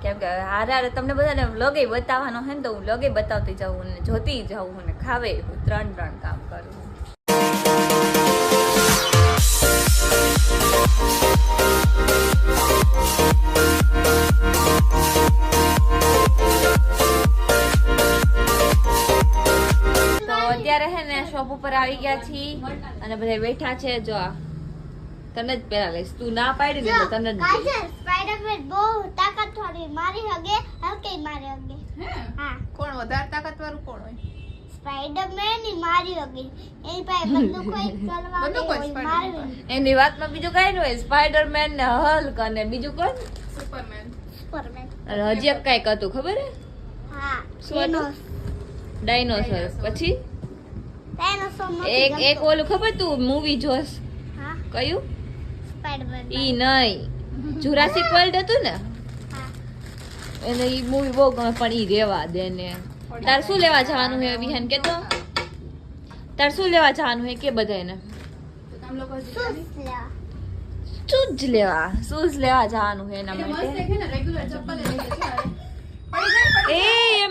કેમ કે હારે હારે તમને બધાને વ્લોગે બતાવવાનો હે ને તો હું વ્લોગે બતાવતી જાઉં ને જોતી જાઉં અને ખાવે હું 3 કામ કરું. તો અત્યારે હે ને શોપ ઉપર આવી ગયા છીએ અને બધા બેઠા છે. જો આ તને જ પેલા લઈશ, તું ના પાડી ને તો તને જ સ્પાઈડરમેન બહુ તાકાતવાળી મારી હગે હલકે મારી હગે. હા, કોણ વધારે તાકાતવાળું કોણ હોય? સ્પાઈડરમેન ની મારી હગે એની પાસે બંદૂક હોય તલવાર હોય મારી. એની વાતમાં બીજું કઈ ન હોય. સ્પાઈડરમેન ને હલ્ક અને બીજું કોણ? સુપરમેન. અને હજી એક કઈક હતું ખબર હે? હા, શું હતું? ડાયનોસોર. પછી ડાયનોસોર એક ઓલું ખબર તું મૂવી જોસ? હા, કયું? સ્પાઈડરમેન. ઈ નહીં, જુરાસિક વર્લ્ડ હતું ને, હા, એને ઈ મૂવી બહુ ગમે પણ ઈ રેવા દે ને. તાર શું લેવા જવાનું હે વિહાન કે તો? તાર શું લેવા જવાનું હે કે બધાને? શૂઝ લેવા. શૂઝ લેવા જવાનું હે એના માટે. રેગ્યુલર ચપ્પલ એ એમ